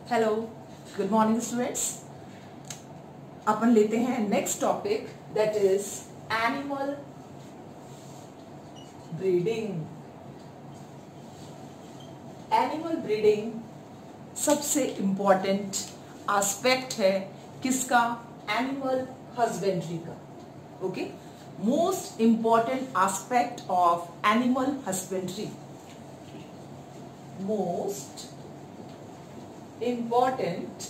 Hello, good morning students. अपन लेते हैं next topic, that is animal breeding. Animal breeding सबसे इंपॉर्टेंट एस्पेक्ट है किसका? एनिमल हस्बेंड्री का। Okay, most important aspect of animal husbandry, most important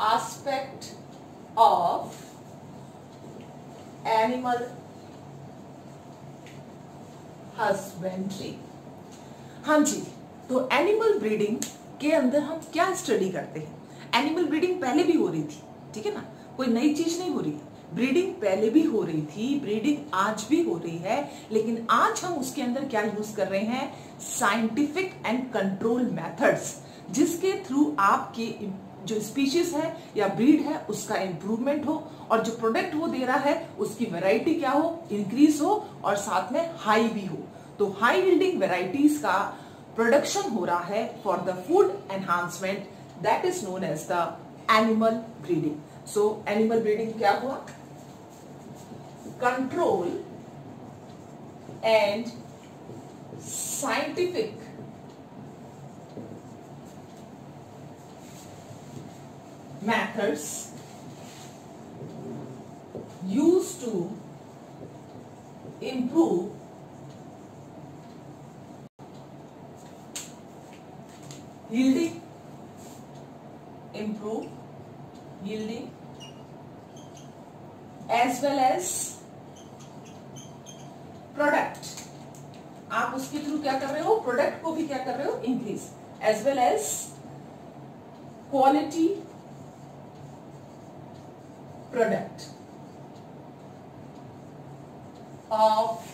aspect of animal husbandry। हाँ जी, तो animal breeding के अंदर हम क्या स्टडी करते हैं? एनिमल ब्रीडिंग पहले भी हो रही थी, ठीक है ना, कोई नई चीज नहीं हो रही है। ब्रीडिंग पहले भी हो रही थी, ब्रीडिंग आज भी हो रही है, लेकिन आज हम उसके अंदर क्या यूज कर रहे हैं? साइंटिफिक एंड कंट्रोल मेथड्स, जिसके थ्रू आपके जो स्पीशीज है या ब्रीड है उसका इंप्रूवमेंट हो और जो प्रोडक्ट वो दे रहा है उसकी वैरायटी क्या हो? इंक्रीज हो और साथ में हाई भी हो। तो हाई यील्डिंग वैरायटीज का प्रोडक्शन हो रहा है for the food enhancement, that is known as the animal breeding. So animal breeding क्या हुआ? Control and scientific methods used to improve yielding, as well as product। आप उसके थ्रू क्या कर रहे हो? प्रोडक्ट को भी क्या कर रहे हो? Increase, as well as quality product of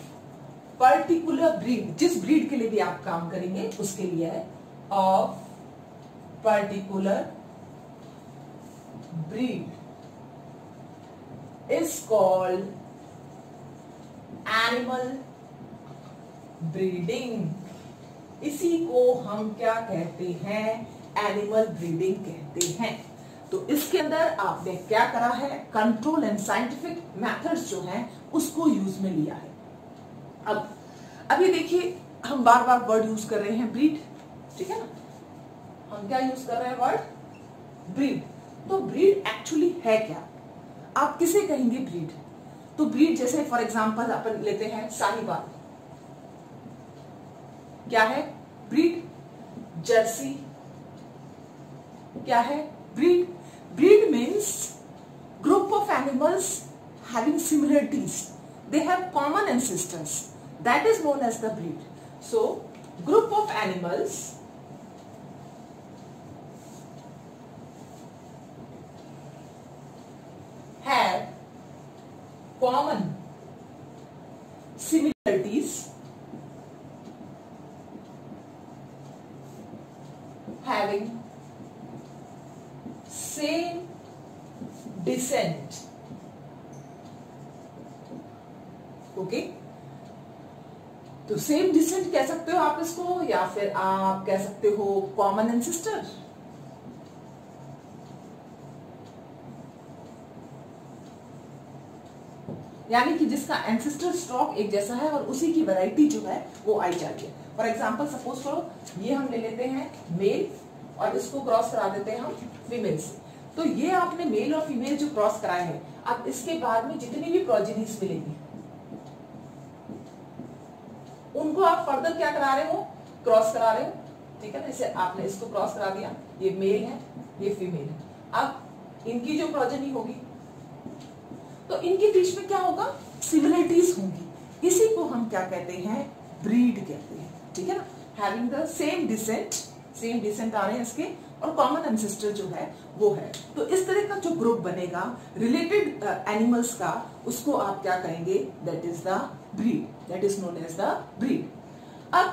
particular breed. जिस ब्रीड के लिए भी आप काम करेंगे उसके लिए है of particular breed is called animal breeding. इसी को हम क्या कहते हैं? एनिमल ब्रीडिंग कहते हैं। तो इसके अंदर आपने क्या करा है? कंट्रोल एंड साइंटिफिक मेथड्स जो हैं उसको यूज में लिया है। अब अभी देखिए, हम बार बार वर्ड यूज कर रहे हैं ब्रीड, ठीक है ना। हम क्या यूज कर रहे हैं? Word breed. तो ब्रीड एक्चुअली है क्या? आप किसे कहेंगे ब्रीड? तो ब्रीड जैसे फॉर एग्जांपल अपन लेते हैं साहिवाल, क्या है ब्रीड? जर्सी क्या है? Breed. Breed means group of animals having similarities. They have common ancestors. That is known as the breed. So, group of animals have common similarities, having same descent। Okay, तो same decent कह सकते हो आप इसको, या फिर आप कह सकते हो कॉमन एंसेस्टर। यानी कि जिसका एंसेस्टर स्टॉक एक जैसा है और उसी की वैरायटी जो है वो आई जाती है। फॉर एग्जांपल सपोज करो ये हम ले लेते हैं मेल और इसको क्रॉस करा देते हैं हम फीमेल से। तो ये आपने मेल और फीमेल जो क्रॉस कराए हैं, अब इसके बाद में जितनी भी प्रोजेनीज मिलेंगी उनको आप फर्दर क्या करा रहे हो? क्रॉस करा रहे हो, ठीक है ना। जैसे आपने इसको क्रॉस करा दिया, ये मेल है, ये फीमेल है। अब इनकी जो प्रोजेनी होगी तो इनके बीच में क्या होगा? सिमिलरिटीज होंगी। इसी को हम क्या कहते हैं? ब्रीड कहते हैं, ठीक है ना। हैविंग द सेम डिसेंट आ रहे हैं इसके और कॉमन एंसेस्टर जो है वो है। तो इस तरह का जो ग्रुप बनेगा रिलेटेड एनिमल्स का, उसको आप क्या कहेंगे? That is the breed, that is known as the breed. अब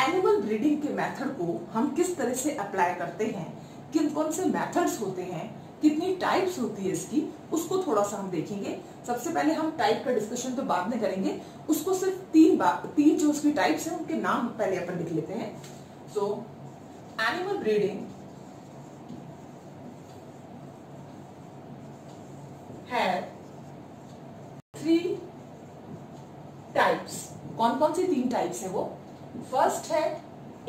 एनिमल ब्रीडिंग के मेथड को हम किस तरह से अप्लाई करते हैं, किन कौन से मेथड्स होते हैं, कितनी टाइप्स होती है इसकी, उसको थोड़ा सा हम देखेंगे। सबसे पहले हम टाइप का डिस्कशन तो बाद में करेंगे, उसको सिर्फ तीन जो उसकी टाइप्स हैं उनके नाम पहले अपन लिख लेते हैं। सो एनिमल ब्रीडिंग कौन कौन सी 3 टाइप्स है वो? फर्स्ट है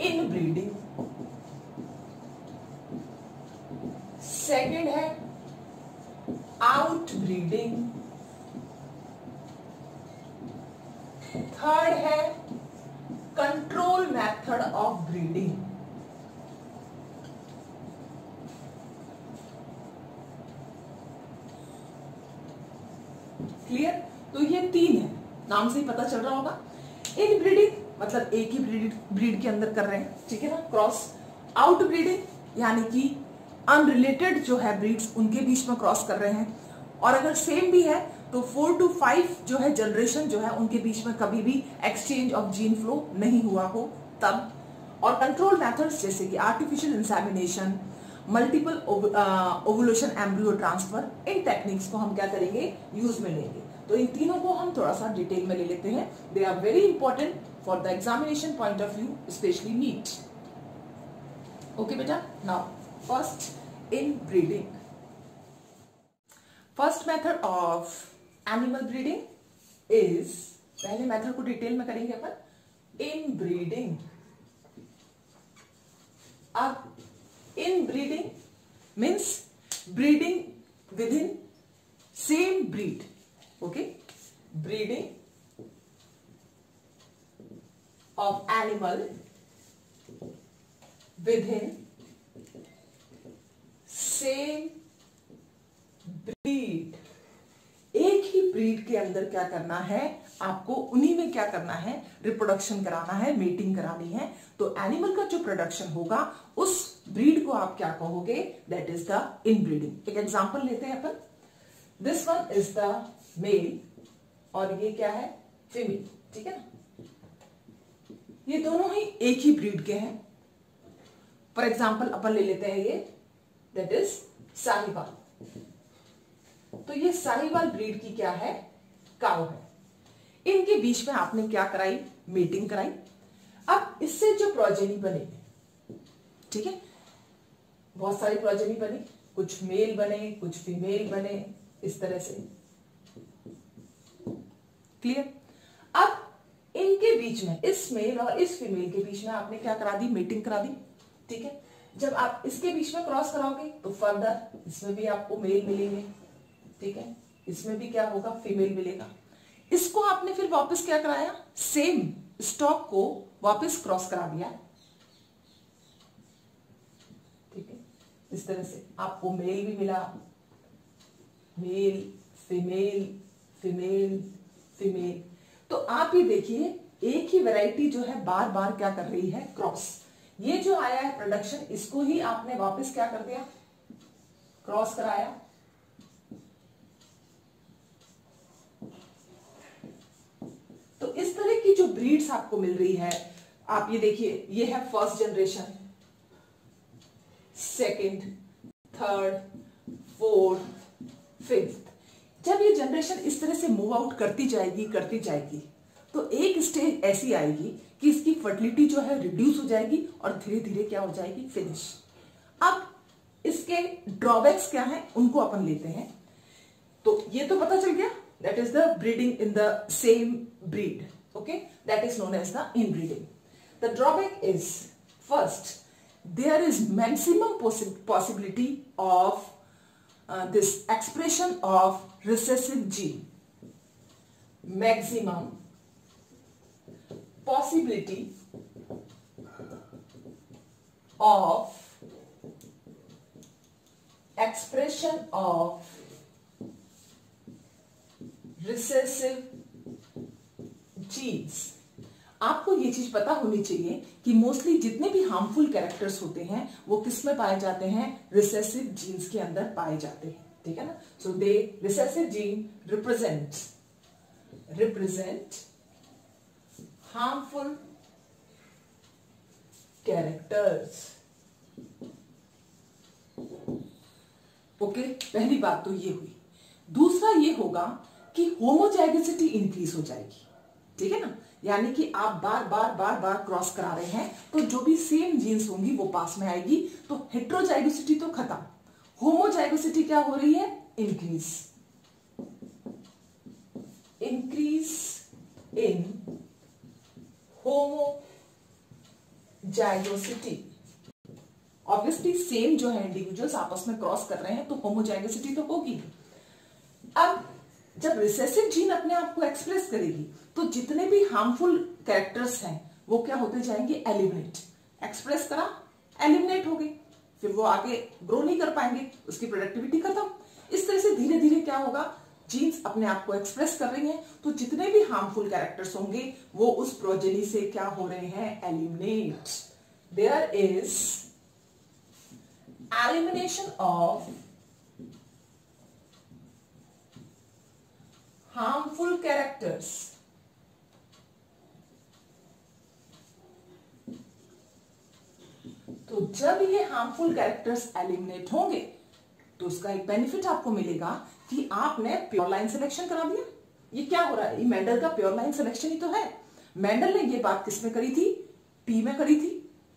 इन ब्रीडिंग, सेकेंड है आउट ब्रीडिंग, थर्ड है control method of breeding. Clear? तो ये 3 है, नाम से ही पता चल रहा होगा। इन ब्रीडिंग मतलब एक ही ब्रीड के अंदर कर रहे हैं, ठीक है ना, क्रॉस। आउट ब्रीडिंग यानी कि अनरिलेटेड जो है ब्रीड्स उनके बीच में क्रॉस कर रहे हैं, और अगर सेम भी है तो 4 to 5 जो है जनरेशन जो है उनके बीच में कभी भी एक्सचेंज ऑफ जीन फ्लो नहीं हुआ हो तब। और कंट्रोल मेथड्स जैसे कि artificial insemination, multiple ovulation, embryo transfer, इन टेक्निक्स को हम क्या करेंगे, यूज में लेंगे। तो इन तीनों को हम थोड़ा सा डिटेल में ले लेते हैं। They are very important for the examination point of view, specially NEET. Okay बेटा, now first inbreeding. First method of animal breeding is, पहले मेथड को डिटेल में करेंगे अपन, इन ब्रीडिंग। अब inbreeding means breeding within same breed. Okay, breeding of animal within same breed. एक ही breed के अंदर क्या करना है आपको, उन्हीं में क्या करना है, रिप्रोडक्शन कराना है, मेटिंग करानी है। तो एनिमल का जो प्रोडक्शन होगा उस ब्रीड को आप क्या कहोगे, दैट इज द इनब्रीडिंग। एक एग्जांपल लेते हैं अपन। This one is the male और ये क्या है, फीमेल, ठीक है ना। ये दोनों ही एक ही ब्रीड के हैं। फॉर एग्जांपल अपन ले लेते हैं ये, दैट इज साहिवाल। तो ये साहिवाल ब्रीड की क्या है, काऊ है। इनके बीच में आपने क्या कराई, मीटिंग कराई। अब इससे जो प्रोजेनी बने, ठीक है, बहुत सारी प्रोजेनी बनी, कुछ मेल बने, कुछ फीमेल बने, इस तरह से। क्लियर? अब इनके बीच में, इस मेल और इस फीमेल के बीच में आपने क्या करा दी, मीटिंग करा दी, ठीक है। जब आप इसके बीच में क्रॉस कराओगे तो फर्दर इसमें भी आपको मेल मिलेंगे, ठीक है, इसमें भी क्या होगा, फीमेल मिलेगा। इसको आपने फिर वापस क्या कराया, सेम स्टॉक को वापस क्रॉस करा दिया, ठीक है। इस तरह से आपको मेल भी मिला, मेल, फीमेल, फीमेल, फीमेल। तो आप ही देखिए एक ही वैरायटी जो है बार बार क्या कर रही है, क्रॉस। ये जो आया है प्रोडक्शन, इसको ही आपने वापस क्या कर दिया, क्रॉस कराया। तो इस तरह की जो ब्रीड्स आपको मिल रही है, आप ये देखिए, ये है first generation, second, third, fourth, fifth. जब ये जनरेशन इस तरह से मूव आउट करती जाएगी तो एक स्टेज ऐसी आएगी कि इसकी फर्टिलिटी जो है रिड्यूस हो जाएगी और धीरे धीरे क्या हो जाएगी, फिनिश। अब इसके ड्रॉबैक्स क्या हैं उनको अपन लेते हैं। तो ये तो पता चल गया, that is the breeding in the same breed, okay, that is known as the inbreeding. The drawback is, first, there is maximum possibility of this expression of recessive gene. Maximum possibility of expression of recessive genes। आपको ये चीज पता होनी चाहिए कि mostly जितने भी harmful characters होते हैं वो किस में पाए जाते हैं, रिसेसिव जीन्स के अंदर पाए जाते हैं, ठीक है ना। So they recessive gene represent harmful characters. Okay, पहली बात तो ये हुई। दूसरा ये होगा कि होमोजाइगोसिटी इंक्रीज हो जाएगी, ठीक है ना। यानी कि आप बार बार क्रॉस करा रहे हैं तो जो भी सेम जीन्स होंगी वो पास में आएगी। तो हेट्रोजाइगोसिटी तो खत्म, होमोजाइगोसिटी क्या हो रही है, increase in homozygosity. Obviously same जो है इंडिविजुअल्स आपस में क्रॉस कर रहे हैं तो होमोजाइगोसिटी तो होगी। अब जब रिसेसिव जीन अपने आप को एक्सप्रेस करेगी तो जितने भी हार्मफुल कैरेक्टर्स हैं वो क्या होते जाएंगे, एलिमिनेट। एक्सप्रेस करा, एलिमिनेट हो गए, फिर वो आगे ग्रो नहीं कर पाएंगे, उसकी प्रोडक्टिविटी खत्म। इस तरह से धीरे धीरे क्या होगा, जीन्स अपने आप को एक्सप्रेस कर रही हैं तो जितने भी हार्मफुल कैरेक्टर्स होंगे वो उस प्रोजेनी से क्या हो रहे हैं, eliminate. There is elimination of harmful characters। तो जब ये हार्मफुल कैरेक्टर्स एलिमिनेट होंगे तो उसका एक बेनिफिट आपको मिलेगा कि आपने प्योर लाइन सिलेक्शन करा दिया। ये क्या हो रहा है, ये मेंडल का प्योर लाइन सिलेक्शन ही तो है। मेंडल ने ये बात किसमें करी थी, पी में करी थी,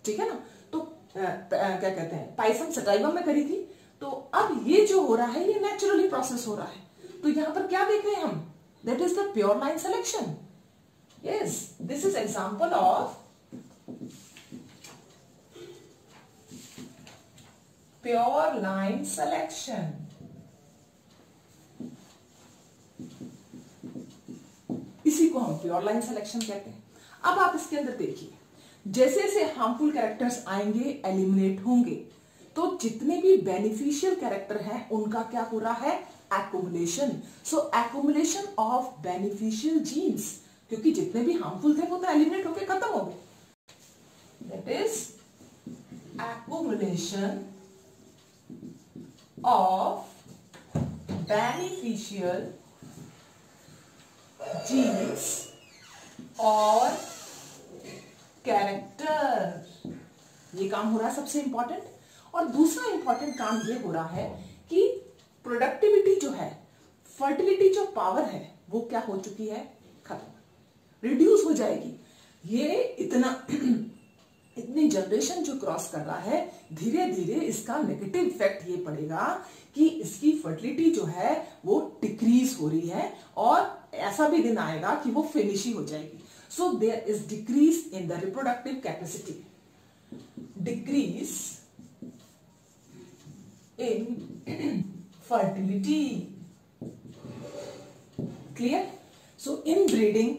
ठीक है ना। तो क्या कहते हैं, पाइसम सटाइवा में करी थी। तो अब ये जो हो रहा है ये नेचुरली प्रोसेस हो रहा है। तो यहां पर क्या देख रहे हैं हम, that is the pure line selection। yes, this is example of pure line selection। इसी को हम प्योर लाइन सिलेक्शन कहते हैं। अब आप इसके अंदर देखिए, जैसे जैसे हार्मफुल कैरेक्टर्स आएंगे, एलिमिनेट होंगे, तो जितने भी बेनिफिशियल कैरेक्टर हैं उनका क्या हो रहा है, accumulation। so accumulation of beneficial genes, क्योंकि जितने भी हार्मफुल थे वो तो एलिमिनेट होके खत्म हो गए। that is accumulation of beneficial genes और कैरेक्टर, ये काम हो रहा है सबसे इंपॉर्टेंट। और दूसरा इंपॉर्टेंट काम ये हो रहा है कि प्रोडक्टिविटी जो है, फर्टिलिटी जो पावर है वो क्या हो चुकी है, खत्म, रिड्यूस हो जाएगी। ये इतनी जनरेशन जो क्रॉस कर रहा है, धीरे धीरे इसका नेगेटिव इफेक्ट ये पड़ेगा कि इसकी फर्टिलिटी जो है वो डिक्रीज हो रही है और ऐसा भी दिन आएगा कि वो फिनिश ही हो जाएगी। So there is decrease in the reproductive capacity, decrease in fertility। Clear. So inbreeding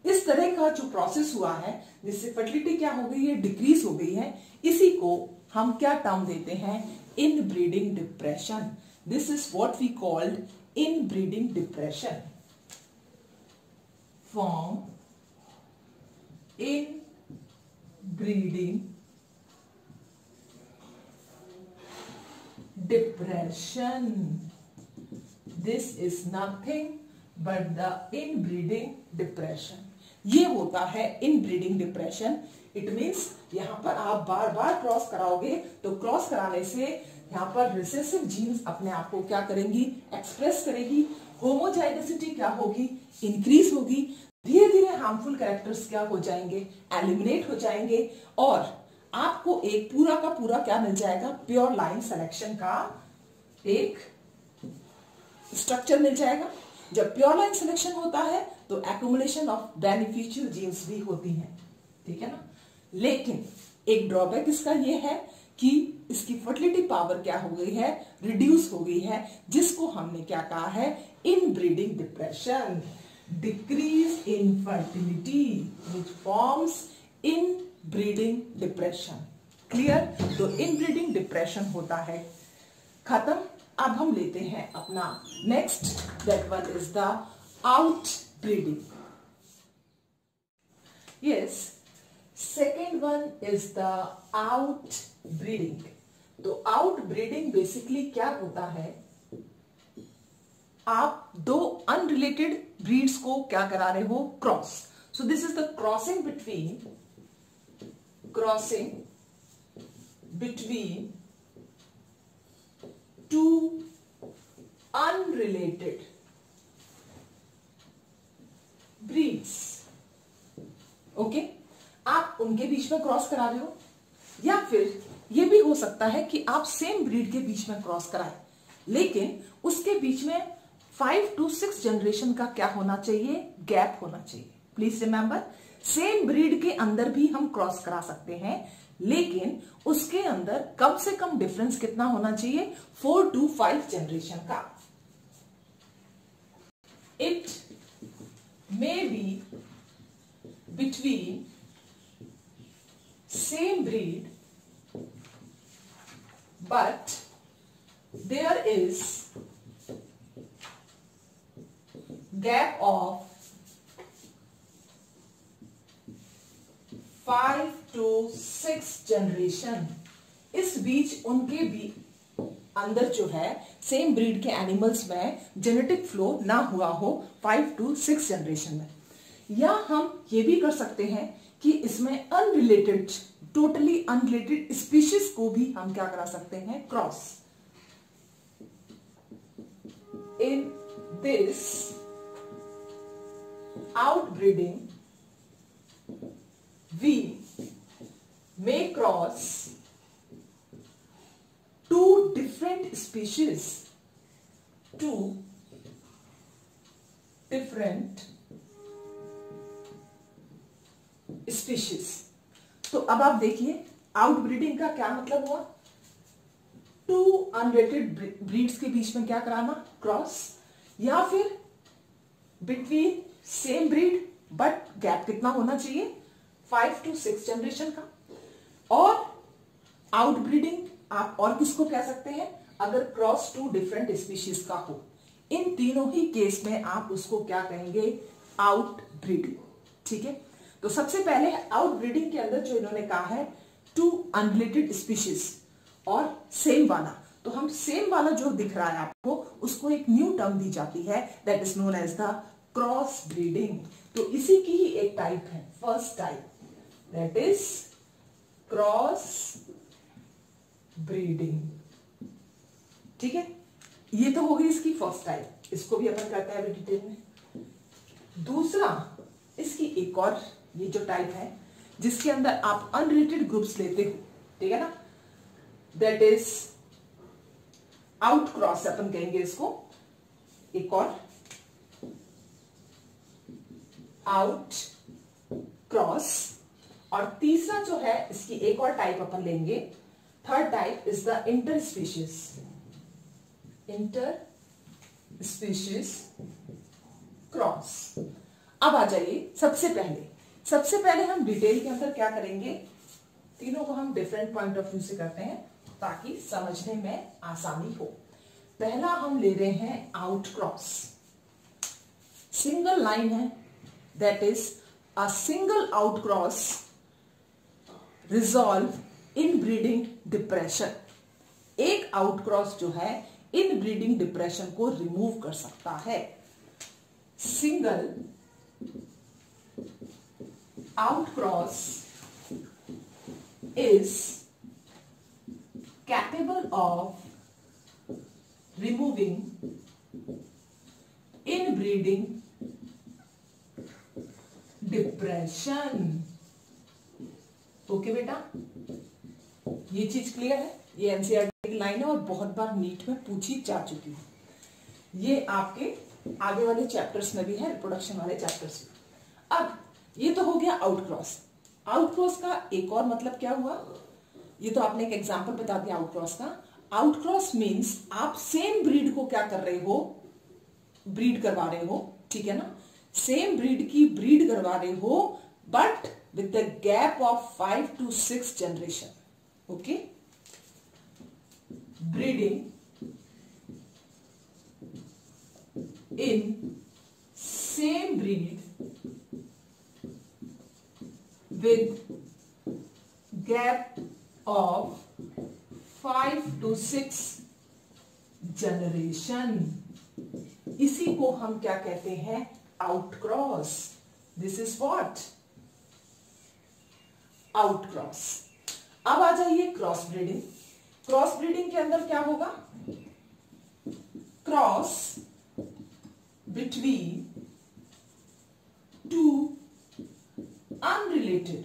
इस तरह का जो प्रोसेस हुआ है जिससे फर्टिलिटी क्या हो गई है, डिक्रीज हो गई है, इसी को हम क्या टर्म देते हैं, inbreeding depression. This is what we called inbreeding depression. Form inbreeding depression। This is nothing but the inbreeding depression। ये होता है inbreeding depression। It means यहां पर आप बार बार क्रॉस कराओगे तो क्रॉस कराने से यहां पर रिसेसिव जीन्स अपने आप को क्या करेंगी, एक्सप्रेस करेगी। होमोजाइगोसिटी क्या होगी, इंक्रीज होगी। धीरे धीरे हार्मफुल कैरेक्टर्स क्या हो जाएंगे, एलिमिनेट हो जाएंगे और आपको एक पूरा का पूरा क्या मिल जाएगा, प्योर लाइन सिलेक्शन का एक स्ट्रक्चर मिल जाएगा। जब प्योर लाइन सिलेक्शन होता है तो एक्यूमुलेशन ऑफ बेनिफिशियल जीन्स भी होती हैं, ठीक है ना। लेकिन एक ड्रॉबैक इसका ये है कि इसकी फर्टिलिटी पावर क्या हो गई है, रिड्यूस हो गई है, जिसको हमने क्या कहा है, इन breeding depression. Decrease in fertility which forms in breeding depression. Clear. तो इन ब्रीडिंग डिप्रेशन होता है खत्म। अब हम लेते हैं अपना next, that one is the out breeding. Yes, second one is the out breeding. तो आउट ब्रीडिंग बेसिकली क्या होता है, आप दो अनरिलेटेड ब्रीड्स को क्या करा रहे हो, cross. So this is the crossing between two unrelated breeds। Okay, आप उनके बीच में क्रॉस करा रहे हो, या फिर यह भी हो सकता है कि आप सेम ब्रीड के बीच में क्रॉस कराएं, लेकिन उसके बीच में 5 to 6 जनरेशन का क्या होना चाहिए, गैप होना चाहिए। प्लीज रिमेंबर, सेम ब्रीड के अंदर भी हम क्रॉस करा सकते हैं, लेकिन उसके अंदर कम से कम डिफरेंस कितना होना चाहिए, 4 to 5 जनरेशन का। It may be between same breed but there is gap of 5 to 6 generation. इस बीच उनके भी अंदर जो है सेम ब्रीड के एनिमल्स में जेनेटिक फ्लो ना हुआ हो 5 to 6 जनरेशन में। या हम ये भी कर सकते हैं कि इसमें अनरिलेटेड, टोटली अनरिलेटेड स्पीशीज को भी हम क्या करा सकते हैं, cross. In this outbreeding we may cross 2 different species, 2 different species। तो अब आप देखिए आउटब्रीडिंग का क्या मतलब हुआ, 2 अनरिलेटेड ब्रीड्स के बीच में क्या कराना, क्रॉस, या फिर between same breed but gap कितना होना चाहिए, 5 to 6 जनरेशन का। और आउटब्रीडिंग आप और किसको कह सकते हैं, अगर क्रॉस 2 डिफरेंट स्पीशीज का हो, इन तीनों ही केस में आप उसको क्या कहेंगे, आउटब्रीडिंग। ठीक है, तो सबसे पहले आउटब्रीडिंग के अंदर जो इन्होंने कहा है 2 अनरिलेटेड स्पीशीज और सेम वाला, तो हम सेम वाला जो दिख रहा है आपको, उसको एक न्यू टर्म दी जाती है, that is known as the cross breeding. तो इसी की ही एक टाइप है, first type, that is cross breeding. ठीक है, ये तो होगी इसकी फर्स्ट टाइप, इसको भी अपन करते हैं डिटेल में। दूसरा, इसकी एक और ये जो टाइप है जिसके अंदर आप अनरिलेटेड ग्रुप्स लेते हो, ठीक है ना, दैट इज आउट क्रॉस अपन कहेंगे इसको, एक और आउट क्रॉस। और तीसरा जो है इसकी एक और टाइप अपन लेंगे, third type is the inter species, inter species cross. अब आ जाइए सबसे पहले हम डिटेल के अंदर क्या करेंगे, तीनों को हम डिफरेंट पॉइंट ऑफ व्यू से करते हैं ताकि समझने में आसानी हो। पहला हम ले रहे हैं आउट क्रॉस, सिंगल लाइन है, that is a single out cross resolve in breeding depression. एक आउट क्रॉस जो है इन ब्रीडिंग डिप्रेशन को रिमूव कर सकता है। Single outcross is capable of removing inbreeding depression। Okay बेटा, ये चीज क्लियर है, ये एनसीईआरटी की लाइन है और बहुत बार नीट में पूछी जा चुकी है। ये आपके आगे वाले चैप्टर्स में भी है, रिप्रोडक्शन वाले चैप्टर्स में। अब ये तो हो गया आउट क्रॉस। आउट क्रॉस का एक और मतलब क्या हुआ, ये तो आपने एक एग्जांपल बता दिया आउट क्रॉस का। आउट क्रॉस मींस आप सेम ब्रीड को क्या कर रहे हो, ब्रीड करवा रहे हो, ठीक है ना, सेम ब्रीड की ब्रीड करवा रहे हो but with the gap of 5 to 6 generation. Okay, breeding in same breed with gap of 5 to 6 generation, इसी को हम क्या कहते हैं, out cross. This is what, out cross. अब आ जाइए क्रॉस ब्रीडिंग। क्रॉस ब्रीडिंग के अंदर क्या होगा, क्रॉस बिटवीन 2 unrelated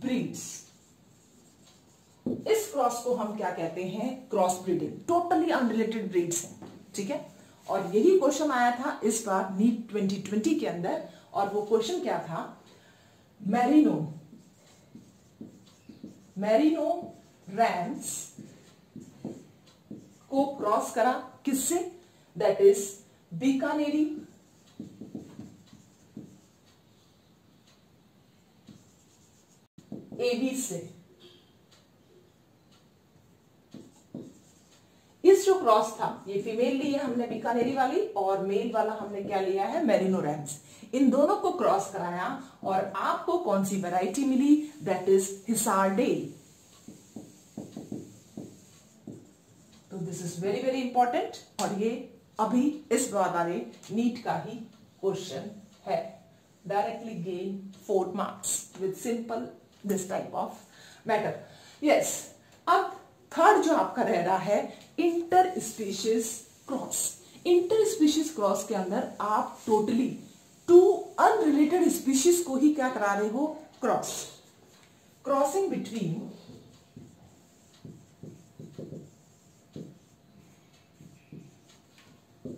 breeds। इस क्रॉस को हम क्या कहते हैं, cross breeding. Totally unrelated breeds हैं, ठीक है। और यही क्वेश्चन आया था इस बार नीट 2020 के अंदर, और वो क्वेश्चन क्या था, मैरिनो रैम्स को क्रॉस करा किससे, दैट इज बीकानेरी एबी से। इस जो क्रॉस था, ये फीमेल ली है हमने बीकानेरी वाली, और मेल वाला हमने क्या लिया है, मेरिनो रैम्स। इन दोनों को क्रॉस कराया और आपको कौन सी variety milli, that is Hissardale. तो this is very very important, और ये अभी इस बारे नीट का ही क्वेश्चन है। Directly gain 4 marks with simple this type of matter. Yes, अब थर्ड जो आपका रह रहा है inter species cross. Inter species cross के अंदर आप टोटली 2 अनरिलेटेड स्पीशीज को ही क्या करा रहे हो, crossing between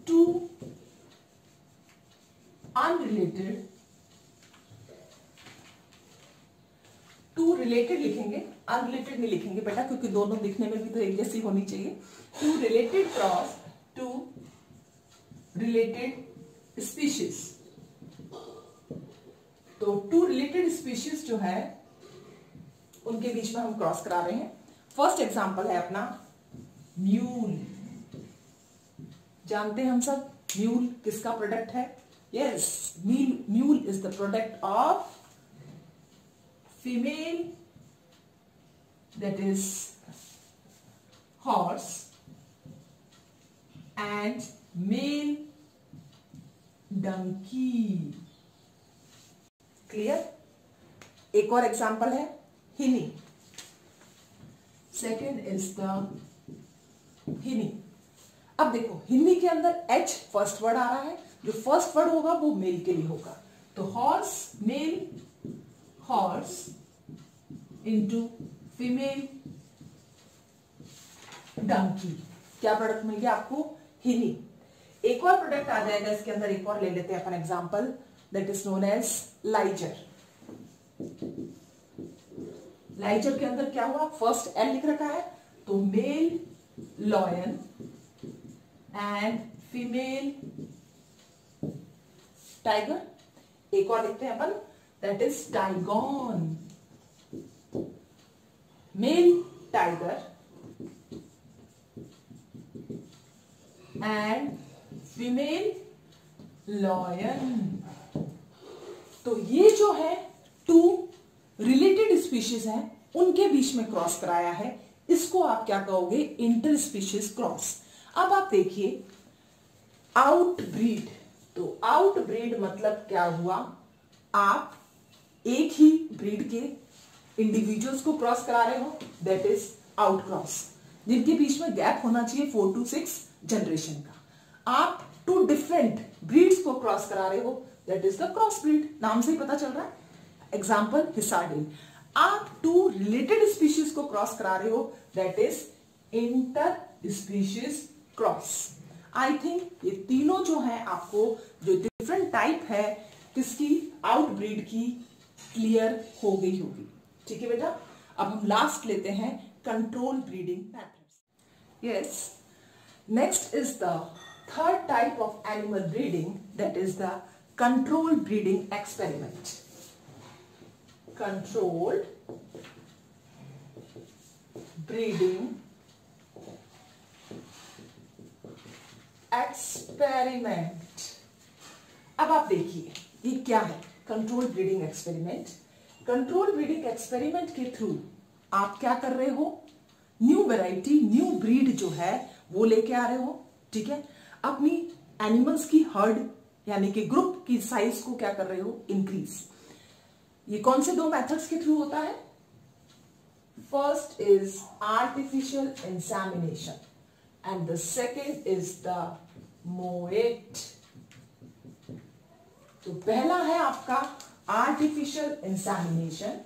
two unrelated, two related लिखेंगे, अनरिलेटेड नहीं लिखेंगे बेटा, क्योंकि दोनों दिखने में भी तो एक जैसी होनी चाहिए। Two related cross, two related species. तो 2 रिलेटेड स्पीशीज जो है उनके बीच में हम क्रॉस करा रहे हैं। फर्स्ट एग्जांपल है अपना म्यूल। जानते हैं हम सब म्यूल किसका प्रोडक्ट है, yes, mule is the product of female, that is horse, and male donkey. Clear? एक और एग्जाम्पल है हिनी। सेकेंड इज द हिनी। अब देखो हिंदी के अंदर H फर्स्ट वर्ड आ रहा है, जो फर्स्ट वर्ड होगा वो मेल के लिए होगा। तो horse, male, horse into female donkey, क्या प्रोडक्ट मिल गया आपको, हिनी। एक और प्रोडक्ट आ जाएगा इसके अंदर, एक और ले लेते हैं अपन example, that is known as liger. Liger के अंदर क्या हुआ, फर्स्ट एल लिख रखा है, तो male lion and female tiger. एक और लिखते हैं अपन, that is tigon, male tiger and female lion. तो ये जो है 2 रिलेटेड स्पीशीज हैं, उनके बीच में क्रॉस कराया है, इसको आप क्या कहोगे, इंटर स्पीशीज क्रॉस। अब आप देखिए आउटब्रीड, तो आउटब्रीड मतलब क्या हुआ, आप एक ही ब्रीड के इंडिविजुअल्स को क्रॉस करा रहे हो, दैट इज आउट क्रॉस, जिनके बीच में गैप होना चाहिए 4 to 6 जनरेशन का। आप 2 डिफरेंट ब्रीड्स को क्रॉस करा रहे हो, that is the cross breed, नाम से ही पता चल रहा है। एग्जाम्पल हिसारडेल। आप 2 रिलेटेड स्पीशीज को क्रॉस करा रहे हो, that is inter species cross. I think ये तीनों जो है आपको, जो डिफरेंट टाइप है किसकी, आउटब्रीड की, क्लियर हो गई होगी। ठीक है बेटा, अब हम लास्ट लेते हैं control breeding methods. Yes, next is the third type of animal breeding, that is the control breeding experiment. Controlled breeding experiment. अब आप देखिए ये क्या है, control breeding experiment. Control breeding experiment के थ्रू आप क्या कर रहे हो, न्यू वैरायटी, न्यू ब्रीड जो है वो लेके आ रहे हो। ठीक है, अपनी एनिमल्स की हर्ड यानी कि ग्रुप की साइज को क्या कर रहे हो, इंक्रीज। ये कौन से 2 मेथड्स के थ्रू होता है, first is artificial insemination and the second is the MOET. तो पहला है आपका आर्टिफिशियल इंसेमिनेशन।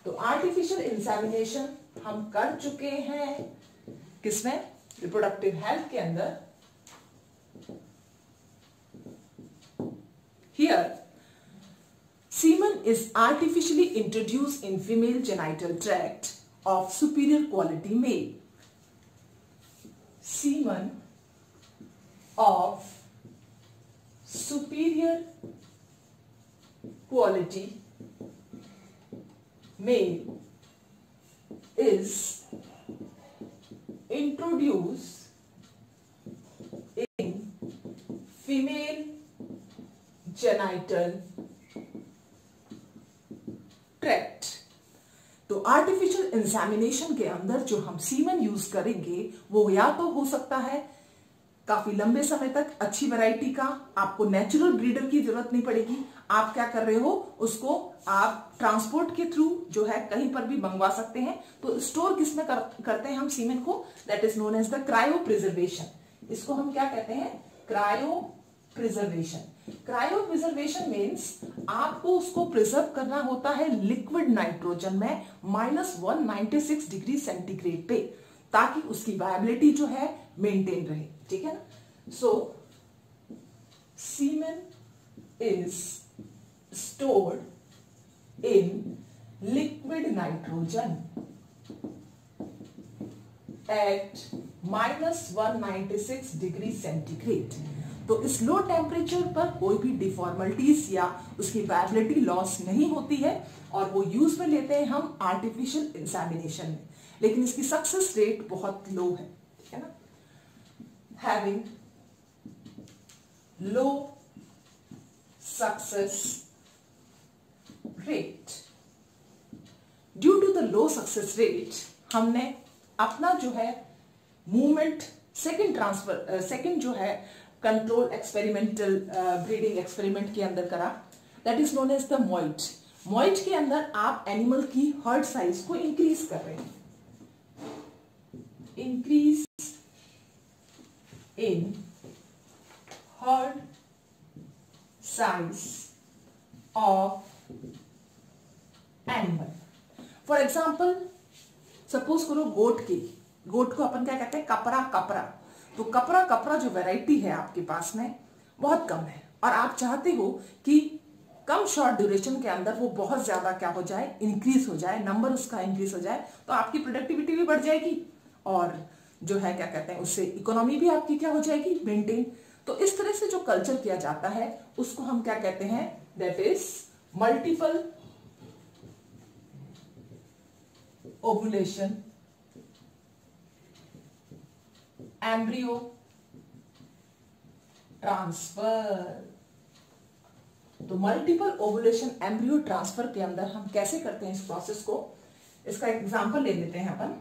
तो आर्टिफिशियल इंसेमिनेशन हम कर चुके हैं किसमें, रिप्रोडक्टिव हेल्थ के अंदर। Here Semen is artificially introduced in female genital tract of superior quality male. Semen of superior quality male is introduced in female genital tract. तो आर्टिफिशियल इंसेमिनेशन के अंदर जो हम सीमन यूज करेंगे वो या तो हो सकता है काफी लंबे समय तक अच्छी वैरायटी का, आपको नेचुरल ब्रीडर की जरूरत नहीं पड़ेगी। आप क्या कर रहे हो, उसको आप ट्रांसपोर्ट के थ्रू जो है कहीं पर भी मंगवा सकते हैं। तो स्टोर किसमें करते हैं हम सीमेन को, that is known as the cryopreservation. इसको हम क्या कहते हैं, cryopreservation. Cryopreservation means आपको उसको प्रिजर्व करना होता है लिक्विड नाइट्रोजन में -196 डिग्री सेंटीग्रेड पे, ताकि उसकी वायबिलिटी जो है मेंटेन रहे। ठीक है ना। So semen is stored in liquid nitrogen at -196 degree centigrade. तो इस लो टेम्परेचर पर कोई भी डिफॉर्मलिटीज या उसकी वायबिलिटी लॉस नहीं होती है, और वो यूज में लेते हैं हम आर्टिफिशियल इंसेमिनेशन में, लेकिन इसकी सक्सेस रेट बहुत लो है। ठीक है ना। Having low success rate, due to the low success rate हमने अपना जो है मूवमेंट सेकेंड जो है कंट्रोल एक्सपेरिमेंटल ब्रीडिंग एक्सपेरिमेंट के अंदर करा, that is known as the MOET. MOET के अंदर आप एनिमल की हर्ड साइज को इंक्रीज कर रहे हैं, increase in heard size of animal. For example suppose करो गोट को अपन क्या कहते हैं, कपरा। तो कपरा जो वैरायटी है आपके पास में बहुत कम है, और आप चाहते हो कि कम शॉर्ट ड्यूरेशन के अंदर वो बहुत ज्यादा क्या हो जाए, इंक्रीज हो जाए, नंबर उसका इंक्रीज हो जाए, तो आपकी प्रोडक्टिविटी भी बढ़ जाएगी, और जो है क्या कहते हैं उससे इकोनॉमी भी आपकी क्या हो जाएगी, मेंटेन। तो इस तरह से जो कल्चर किया जाता है उसको हम क्या कहते हैं, that is multiple ovulation embryo transfer. तो मल्टीपल ओवुलेशन एम्ब्रियो ट्रांसफर के अंदर हम कैसे करते हैं इस प्रोसेस को, इसका एग्जांपल ले लेते हैं अपन।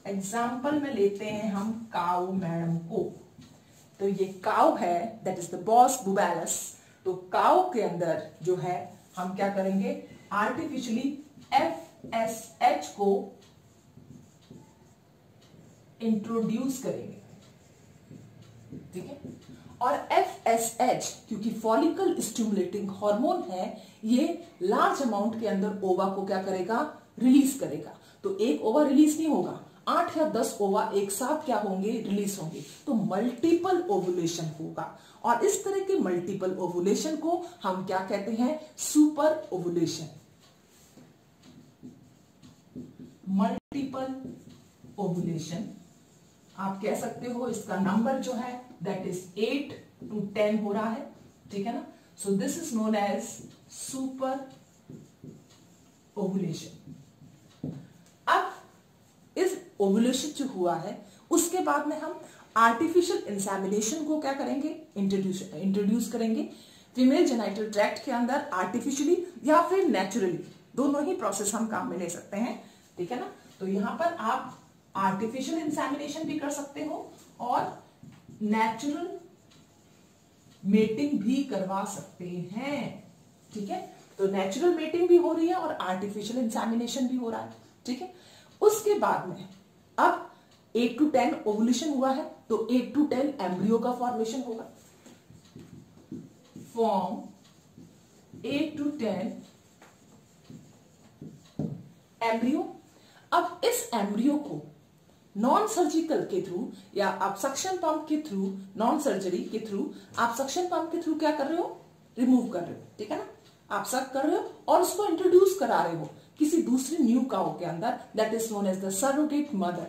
एग्जांपल में लेते हैं हम काऊ मैडम को। तो ये काऊ है, दैट इज द बॉस बुबैलस। तो काऊ के अंदर जो है हम क्या करेंगे, आर्टिफिशियली FSH को इंट्रोड्यूस करेंगे। ठीक है। और FSH क्योंकि फॉलिकल स्टिमुलेटिंग हार्मोन है, ये लार्ज अमाउंट के अंदर ओवा को क्या करेगा, रिलीज करेगा। तो एक ओवा रिलीज नहीं होगा, 8 या 10 ओवा एक साथ क्या होंगे, रिलीज होंगे। तो मल्टीपल ओवुलेशन होगा, और इस तरह के मल्टीपल ओवुलेशन को हम क्या कहते हैं, सुपर ओवुलेशन। मल्टीपल ओवुलेशन आप कह सकते हो, इसका नंबर जो है दैट इज 8 to 10 हो रहा है। ठीक है ना। So this is known as super ovulation. अब इस ओवुलेशन जो हुआ है उसके बाद में हम आर्टिफिशियल इंसेमिनेशन को क्या करेंगे, इंट्रोड्यूस करेंगे फीमेल जेनिटल ट्रैक्ट के अंदर, आर्टिफिशियली या फिर नेचुरली, दोनों ही प्रोसेस हम काम में ले सकते हैं। ठीक है ना। तो यहां पर आप आर्टिफिशियल इंसेमिनेशन भी कर सकते हो और नेचुरल मेटिंग भी करवा सकते हैं। ठीक है। तो नेचुरल मेटिंग भी हो रही है और आर्टिफिशियल इंसेमिनेशन भी हो रहा है। ठीक है। उसके बाद में अब 8 to 10 ओवुलेशन हुआ है, तो 8 to 10 एम्ब्रियो का फॉर्मेशन होगा। Form 8 to 10 embryo. अब इस एम्ब्रियो को नॉन सर्जिकल के थ्रू या आप सक्शन पंप के थ्रू, नॉन सर्जरी के थ्रू आप सक्शन पंप के थ्रू क्या कर रहे हो, रिमूव कर रहे हो। ठीक है ना। आप सक कर रहे हो और उसको इंट्रोड्यूस करा रहे हो किसी दूसरे न्यू काउ के अंदर, that is known as the surrogate mother.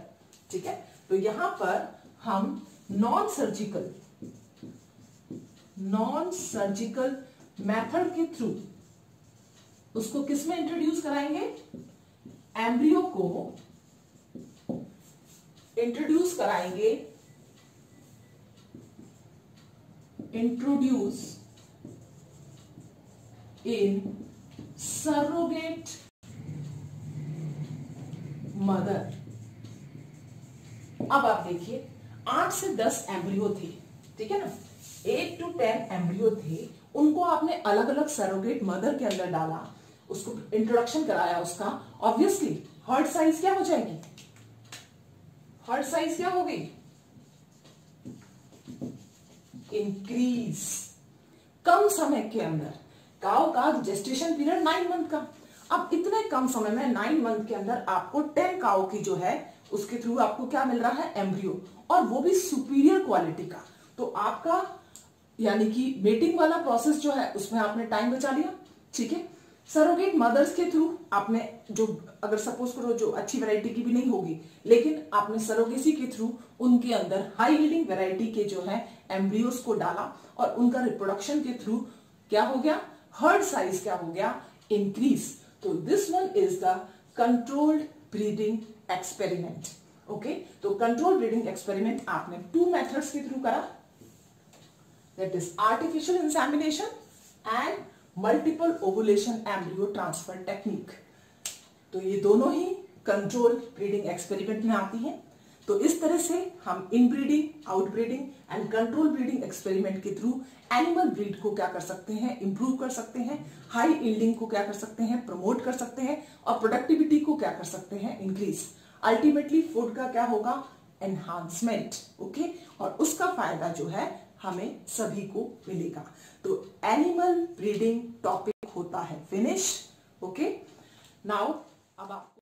ठीक है, तो यहां पर हम नॉन सर्जिकल मेथड के थ्रू उसको किसमें इंट्रोड्यूस कराएंगे, एम्ब्रियो को इंट्रोड्यूस कराएंगे, इंट्रोड्यूस इन सरोगेट मदर। अब आप देखिए 8 से 10 एम्ब्रियो थे, ठीक है ना, 8 to 10 एम्ब्रियो थे, उनको आपने अलग अलग सरोगेट मदर के अंदर डाला, उसको इंट्रोडक्शन कराया उसका, ऑब्वियसली हर्ट साइज क्या हो जाएगी, हर्ट साइज क्या होगी, इंक्रीज। कम समय के अंदर काउ का जेस्टेशन पीरियड 9 मंथ का, अब इतने कम समय में 9 मंथ के अंदर आपको 10 काउ की जो है उसके थ्रू आपको क्या मिल रहा है, एम्ब्रियो, और वो भी सुपीरियर क्वालिटी का। तो आपका यानी कि मेटिंग वाला प्रोसेस जो है उसमें आपने टाइम बचा लिया। ठीक है, सरोगेट मदर्स के थ्रू आपने जो, अगर सपोज करो जो अच्छी वैरायटी की भी नहीं होगी, लेकिन आपने सरोगेसी के थ्रू उनके अंदर हाई यील्डिंग वैरायटी के जो है एम्ब्रियोस को डाला और उनका रिप्रोडक्शन के थ्रू क्या हो गया, हर्ट साइज क्या हो गया, इंक्रीज। तो this one is the controlled breeding experiment. Okay, तो कंट्रोल ब्रीडिंग एक्सपेरिमेंट आपने 2 मेथड्स के थ्रू करा, that is artificial insemination and multiple ovulation embryo transfer technique. तो ये दोनों ही कंट्रोल ब्रीडिंग एक्सपेरिमेंट में आती हैं। तो इस तरह से हम inbreeding, outbreeding and control breeding experiment के थ्रू एनिमल ब्रीड को क्या कर सकते हैं, इंप्रूव कर सकते हैं, हाई यील्डिंग को क्या कर सकते हैं, प्रमोट कर सकते हैं, और प्रोडक्टिविटी को क्या कर सकते हैं, इंक्रीज। अल्टीमेटली फूड का क्या होगा, एनहांसमेंट। ओके, और उसका फायदा जो है हमें सभी को मिलेगा। तो एनिमल ब्रीडिंग टॉपिक होता है फिनिश। ओके, नाउ अब आपको